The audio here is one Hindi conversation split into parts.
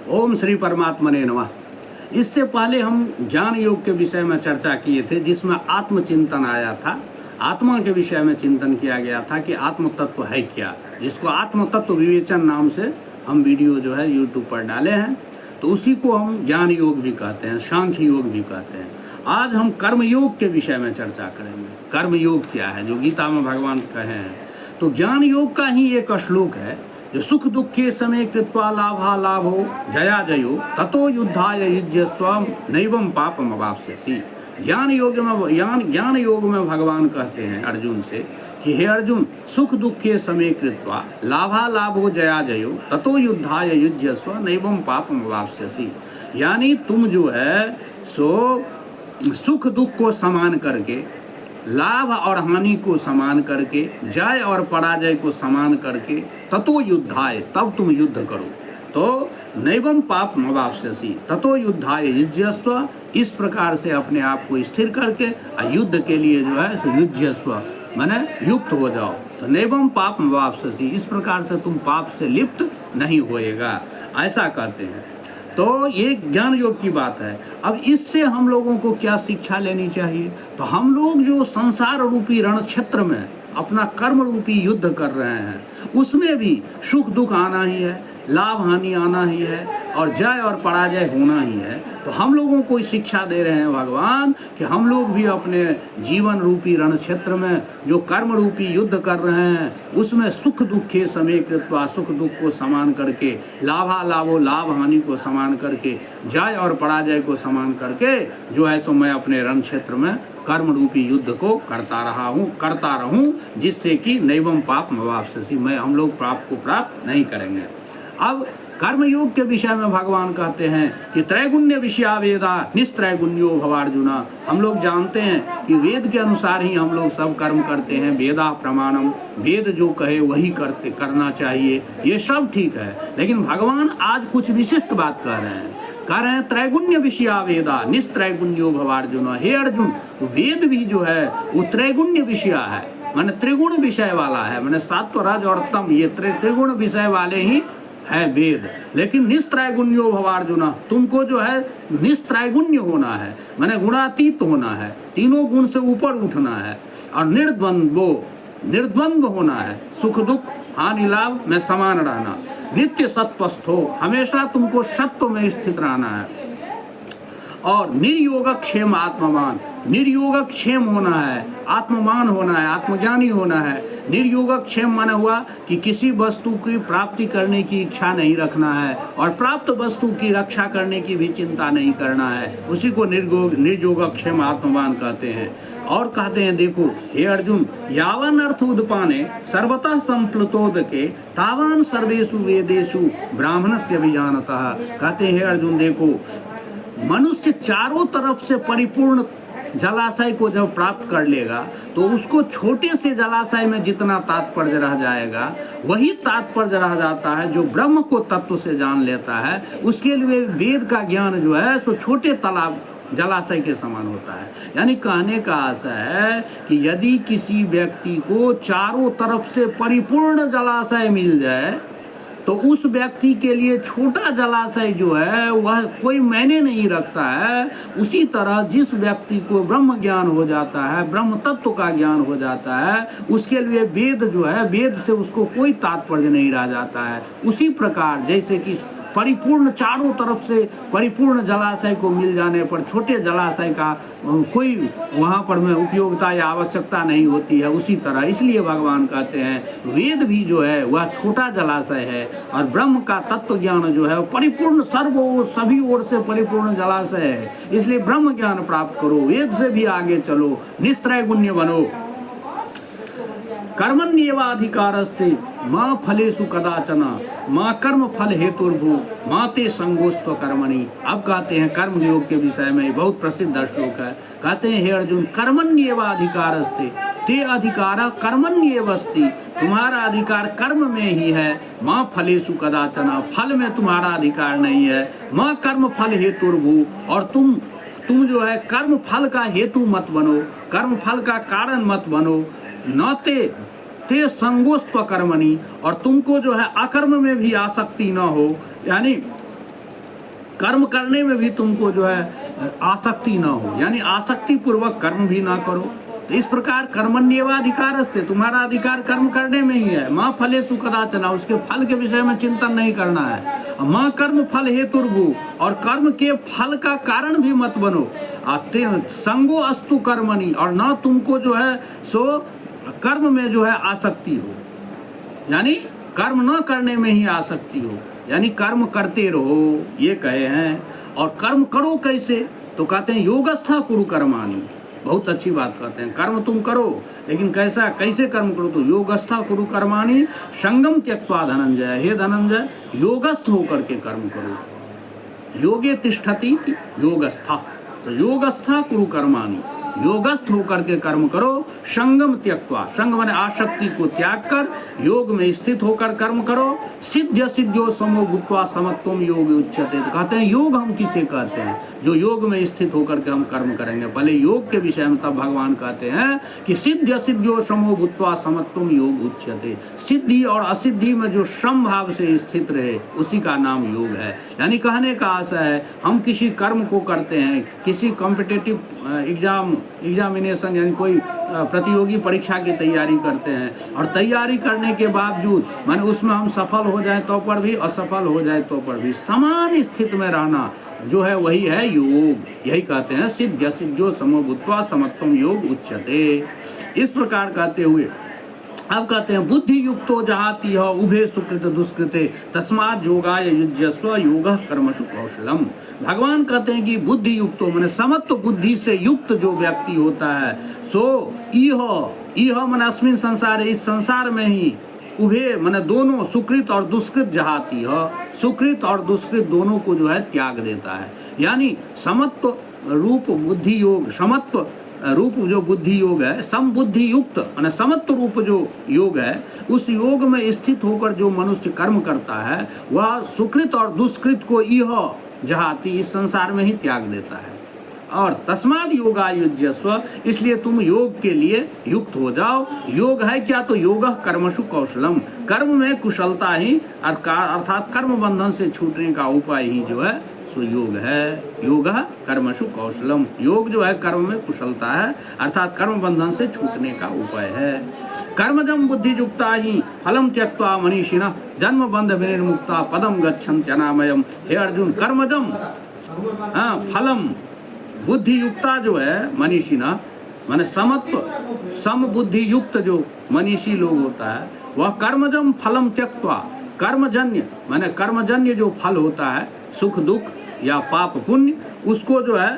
ओम श्री परमात्मने नमः। इससे पहले हम ज्ञान योग के विषय में चर्चा किए थे, जिसमें आत्मचिंतन आया था। आत्मा के विषय में चिंतन किया गया था कि आत्म तत्व है क्या, जिसको आत्म तत्व विवेचन नाम से हम वीडियो जो है यूट्यूब पर डाले हैं। तो उसी को हम ज्ञान योग भी कहते हैं, सांख्य योग भी कहते हैं। आज हम कर्म योग के विषय में चर्चा करेंगे। कर्म योग क्या है, जो गीता में भगवान कहे हैं। तो ज्ञान योग का ही एक श्लोक है, जो सुख दुखे समय कृत्वा लाभा लाभो जया जयो ततो युद्धाय युज्यस्व नैवं पापम अवाप्स्यसि। ज्ञान योग में भगवान कहते हैं अर्जुन से कि हे अर्जुन, सुख दुखे समय कृत्वा लाभा लाभो जया जयो ततो युद्धाय युज्यस्व नैवं पापम अवाप्स्यसि। यानी तुम जो है सो सुख दुख को समान करके, लाभ और हानि को समान करके, जय और पराजय को समान करके, ततो युद्धाय, तब तुम युद्ध करो। तो नैवं पाप अवाप्स्यसि ततो युद्धाय युज्यस्व, इस प्रकार से अपने आप को स्थिर करके युद्ध के लिए जो है सो युज्यस्व माने युक्त हो जाओ। तो नैवं पाप अवाप्स्यसि, इस प्रकार से तुम पाप से लिप्त नहीं होएगा, ऐसा कहते हैं। तो ये ज्ञान योग की बात है। अब इससे हम लोगों को क्या शिक्षा लेनी चाहिए? तो हम लोग जो संसार रूपी रण क्षेत्र में अपना कर्म रूपी युद्ध कर रहे हैं, उसमें भी सुख दुख आना ही है, लाभ हानि आना ही है, और जय और पराजय होना ही है। तो हम लोगों को शिक्षा दे रहे हैं भगवान कि हम लोग भी अपने जीवन रूपी रण क्षेत्र में जो कर्म रूपी युद्ध कर रहे हैं, उसमें सुख दुखे समय कृत्वा, सुख दुख को समान करके, लाभा लाभो, लाभ हानि को समान करके, जय और पराजय को समान करके जो है सो मैं अपने रण क्षेत्र में कर्म रूपी युद्ध को करता रहूं, जिससे कि नैवं पाप अवाप्स्यसि, हम लोग पाप को प्राप्त नहीं करेंगे। अब कर्म योग के विषय में भगवान कहते हैं कि त्रैगुण्य विषया वेदा निस्त्रैगुण्यो भवार्जुना। हम लोग जानते हैं कि वेद के अनुसार ही हम लोग सब कर्म करते हैं। वेदा प्रमाणम, वेद जो कहे वही करना चाहिए, ये सब ठीक है। लेकिन भगवान आज कुछ विशिष्ट बात कह रहे हैं त्रैगुण्य विषया वेदा निस्त्रैगुण्यो भवार्जुना। हे अर्जुन, वेद भी जो है वो त्रैगुण्य विषया है, माने त्रिगुण विषय वाला है, माने सत्व रज और तम, ये त्रिगुण विषय वाले ही है वेद। लेकिन निस्त्रैगुण्यो भवार्जुना, तुमको जो है निस्त्रैगुण्य होना है, माने गुणातीत होना है, तीनों गुण से ऊपर उठना है, और निर्द्वंद्व होना है, सुख दुख हानि लाभ में समान रहना, नित्य सत्वस्थो, हमेशा तुमको सत्व में स्थित रहना है, और निर्योग क्षेम आत्मवान, निर्योग क्षेम होना है, आत्मवान होना है, आत्मज्ञानी होना है। निर्योग क्षेम माना हुआ कि किसी वस्तु की प्राप्ति करने की इच्छा नहीं रखना है, और प्राप्त वस्तु की रक्षा करने की भी चिंता नहीं करना है, उसी को निर्योग क्षेम आत्मवान कहते हैं। और कहते हैं देखो हे अर्जुन, यावन अर्थ उद्पाने सर्वतः संप्लुतोदके तावान सर्वेषु वेदेषु ब्राह्मणस्य विजानतः। कहते हैं हे अर्जुन देखो, मनुष्य चारों तरफ से परिपूर्ण जलाशय को जब प्राप्त कर लेगा, तो उसको छोटे से जलाशय में जितना तात्पर्य रह जाएगा, वही तात्पर्य रह जाता है जो ब्रह्म को तत्व से जान लेता है। उसके लिए वेद का ज्ञान जो है सो छोटे तालाब जलाशय के समान होता है। यानी कहने का आशय है कि यदि किसी व्यक्ति को चारों तरफ से परिपूर्ण जलाशय मिल जाए, तो उस व्यक्ति के लिए छोटा जलाशय जो है वह कोई मायने नहीं रखता है। उसी तरह जिस व्यक्ति को ब्रह्म ज्ञान हो जाता है, ब्रह्म तत्व का ज्ञान हो जाता है, उसके लिए वेद जो है, वेद से उसको कोई तात्पर्य नहीं रह जाता है। उसी प्रकार जैसे कि परिपूर्ण चारों तरफ से परिपूर्ण जलाशय को मिल जाने पर छोटे जलाशय का कोई वहाँ पर में उपयोगिता या आवश्यकता नहीं होती है, उसी तरह इसलिए भगवान कहते हैं वेद भी जो है वह छोटा जलाशय है, और ब्रह्म का तत्व ज्ञान जो है परिपूर्ण सभी ओर से परिपूर्ण जलाशय है। इसलिए ब्रह्म ज्ञान प्राप्त करो, वेद से भी आगे चलो, निस्त्रैगुण्य बनो। कर्मण्येवाधिकारस्ते माँ फलेषु कदाचना माँ कर्म फल हेतुर्भु माँ ते संगोस्त्व कर्मणि। अब कहते हैं कर्म योग के विषय में बहुत प्रसिद्ध श्लोक है। कहते हैं हे अर्जुन, कर्मण्येवाधिकारस्ते, ते अधिकार कर्मण्येवस्ति, तुम्हारा अधिकार कर्म में ही है। माँ फलेषु कदाचना, फल में तुम्हारा अधिकार नहीं है। माँ कर्म फल हेतुर्भु, और तुम जो है कर्म फल का हेतु मत बनो, कर्म फल का कारण मत बनो। न ते संगोस्त्व कर्मणि, और तुमको जो है अकर्म में भी आसक्ति न हो। यानी कर्म करने में भी तुमको जो है आसक्ति ना हो, यानी आसक्ति पूर्वक कर्म भी ना करो। तो इस प्रकार कर्मण्येवाधिकारस्ते, तुम्हारा अधिकार कर्म करने में ही है। माँ फलेषु कदाचन, उसके फल के विषय में चिंतन नहीं करना है। माँ कर्म फल हेतुर्भु, और कर्म के फल का कारण भी मत बनो। संगो अस्तु कर्मणि, और ना तुमको जो है सो कर्म में जो है आसक्ति हो, यानी कर्म न करने में ही आसक्ति हो, यानी कर्म करते रहो ये कहे हैं। और कर्म करो कैसे, तो कहते हैं योगस्था कुरु कर्माणि। बहुत अच्छी बात कहते हैं, कर्म तुम करो, लेकिन कैसे कर्म करो, तो योगस्था कुरु कर्माणि संगम त्यक्त्वा धनंजय, हे धनंजय योगस्थ होकर के कर्म करो। योगे तिष्ठति योगस्था, तो योगस्था कुरु कर्माणि, योगस्थ होकर के कर्म करो। संगम त्यक्त्वा, संग माने आसक्ति को त्याग कर योग में स्थित होकर कर्म करो। सिद्ध सिद्ध्यो समो भूत्वा समत्वम योग उच्यते, तो कहते हैं योग हम किसे कहते हैं, जो योग में स्थित होकर के हम कर्म करेंगे। पहले योग के विषय में, तब भगवान कहते हैं कि सिद्ध सिद्ध्यो समो भूत्वा समत्वम योग उच्यते। सिद्धि और असिद्धि में जो समभाव से स्थित रहे उसी का नाम योग है। यानी कहने का आशा है, हम किसी कर्म को करते हैं, किसी कॉम्पिटिटिव एग्जामिनेशन यानी कोई प्रतियोगी परीक्षा की तैयारी करते हैं, और तैयारी करने के बावजूद माने उसमें हम सफल हो जाए तो पर भी, असफल हो जाए तो पर भी समान स्थिति में रहना जो है वही है योग। यही कहते हैं सिद्ध सिद्ध्यो समो भूत्वा समत्वम योग उच्यते। इस प्रकार कहते हुए अब कहते हैं बुद्धि युक्तो जहाति है उभे सुकृत दुष्कृते तस्मात् योगाय युज्यस्व योगः कर्मसु कौशलम। भगवान कहते हैं कि बुद्धि युक्तो माने समत्व बुद्धि से युक्त जो व्यक्ति होता है, सो इह माने अस्मिन संसार, इस संसार में ही उभे माने दोनों सुकृत और दुष्कृत जहाती है, सुकृत और दुष्कृत दोनों को जो है त्याग देता है। यानी समत्व रूप बुद्धि योग, समत्व रूप जो बुद्धि योग है, समबुद्धि युक्त माने समत्व रूप जो योग है, उस योग में स्थित होकर जो मनुष्य कर्म करता है वह सुकृत और दुष्कृत को इह जहाती, इस संसार में ही त्याग देता है। और तस्माद योगायुज्यस्व, इसलिए तुम योग के लिए युक्त हो जाओ। योग है क्या, तो योगः कर्मसु कौशलम, कर्म में कुशलता ही अर्थात कर्म बंधन से छूटने का उपाय ही जो है सो योग है। योगः कर्मसु कौशलम, योग जो है कर्म में कुशलता है, अर्थात कर्म बंधन से छूटने का उपाय है। कर्मजम बुद्धि युक्ता ही फलम त्यक्त्वा मनीषिणः जन्म बंध विनिर्मुक्ता पदम गच्छन्ति अनामयम्। हे अर्जुन, कर्मजम फलम बुद्धि युक्ता जो है मनीषिणः माने समत्व सम बुद्धि युक्त जो मनीषी लोग होता है वह कर्मजम फलम त्यक्त्वा, कर्मजन्य माने कर्मजन्य जो फल होता है सुख दुख या पाप पुण्य, उसको जो है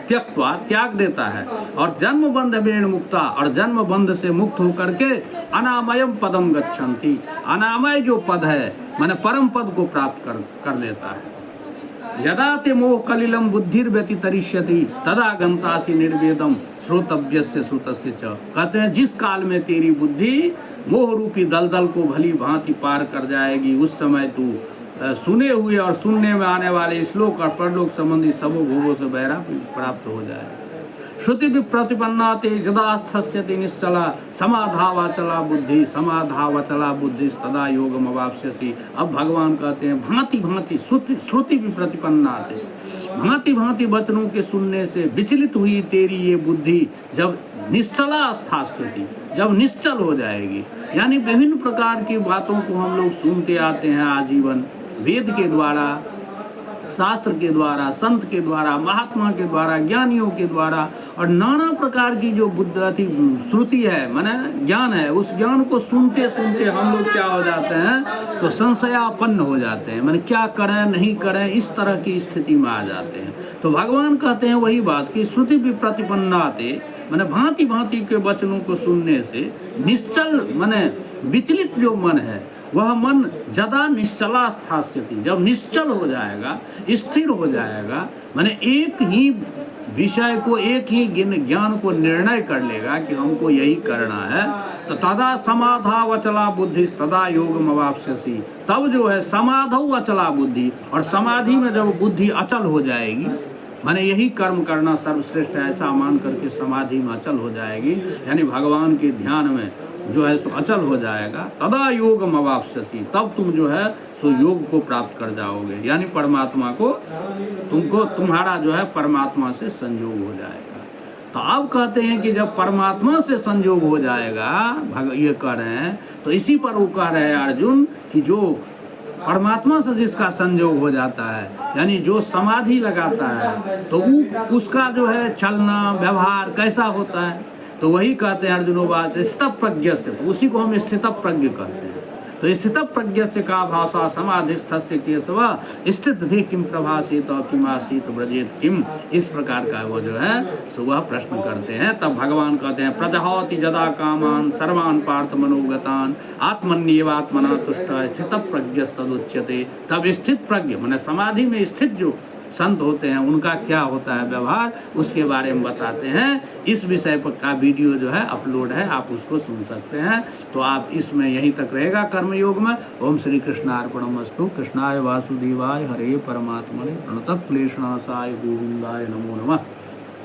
त्यक्त्वा त्याग देता है। और जन्म बंध विनिर्मुक्ता, और जन्म बंध से मुक्त होकर के अनामयम पदम गच्छन्ति, अनामय जो पद है माने परम पद को प्राप्त कर लेता है। यदा ते मोह कलिलम बुद्धिर्व्यतितरिष्यति तदा गंतासि निर्वेदम श्रोतव्यस्य श्रुतस्य च। कहते हैं जिस काल में तेरी बुद्धि मोह रूपी दलदल को भली भांति पार कर जाएगी, उस समय तू सुने हुए और सुनने में आने वाले श्लोक और परलोक संबंधी सबो भोगों से बहरा प्राप्त हो जाएगा। श्रुति प्रतिपन्ना ते यदास्थस्यति निश्चला समाधावाचला बुद्धि, समाधावचला बुद्धि तदा योगम अवाप्स्यसि। अब भगवान कहते हैं भांति भांति श्रुति भी प्रतिपन्ना थे, भांति भांति वचनों के सुनने से विचलित हुई तेरी ये बुद्धि जब निश्चला स्थास्यति, जब निश्चल हो जाएगी। यानी विभिन्न प्रकार की बातों को हम लोग सुनते आते हैं आजीवन, वेद के द्वारा, शास्त्र के द्वारा, संत के द्वारा, महात्मा के द्वारा, ज्ञानियों के द्वारा, और नाना प्रकार की जो श्रुति है माने ज्ञान है, उस ज्ञान को सुनते सुनते हम लोग क्या हो जाते हैं, तो संशयापन्न हो जाते हैं, माने क्या करें नहीं करें इस तरह की स्थिति में आ जाते हैं। तो भगवान कहते हैं वही बात कि श्रुति भी प्रतिपन्नाते माने भांति भांति के वचनों को सुनने से निश्चल माने विचलित जो मन है वह मन जदा निश्चला स्थास्यति, जब निश्चल हो जाएगा, स्थिर हो जाएगा, माने एक ही विषय को, एक ही ज्ञान को निर्णय कर लेगा कि हमको यही करना है, तो तदा समाधावचला बुद्धि तदा योगम अवाप्स्यसि। तब जो है समाधौ अचला बुद्धि, और समाधि में जब बुद्धि अचल हो जाएगी माने यही कर्म करना सर्वश्रेष्ठ है, ऐसा मान करके समाधि में अचल हो जाएगी, यानी भगवान के ध्यान में जो है सो अचल हो जाएगा। तदा योगम अवाप्स्यसि, तब तुम जो है सो योग को प्राप्त कर जाओगे, यानी परमात्मा को तुम्हारा जो है परमात्मा से संयोग हो जाएगा। तो अब कहते हैं कि जब परमात्मा से संयोग हो जाएगा, ये कह रहे हैं, तो इसी पर वो कह रहे हैं अर्जुन कि जो परमात्मा से जिसका संयोग हो जाता है, यानी जो समाधि लगाता है, तो उसका जो है चलना व्यवहार कैसा होता है, तो वही कहते हैं अर्जुनोवाच स्थित प्रज्ञ से, तो उसी को हम स्थित प्रज्ञ कहते हैं। तो स्थित प्रज्ञ से का भाषा समाधिस्थस्य केशव स्थित थे किम प्रभासित किमासीत व्रजेत किम, इस प्रकार का वो जो है सो वह प्रश्न करते हैं। तब भगवान कहते हैं प्रजहाति जदा कामान सर्वान पार्थ मनोगतान आत्मन्येवात्मना तुष्ट स्थित प्रज्ञ तदुच्यते। तब स्थित प्रज्ञ माने समाधि में स्थित जो संत होते हैं उनका क्या होता है व्यवहार, उसके बारे में बताते हैं। इस विषय पर का वीडियो जो है अपलोड है, आप उसको सुन सकते हैं। तो आप इसमें यहीं तक रहेगा कर्मयोग में। ओम श्री कृष्णार्पणमस्तु। कृष्णाय वासुदेवाय हरे परमात्मने प्रणतः क्लेशनाशाय गोविंदाय नमो नमः।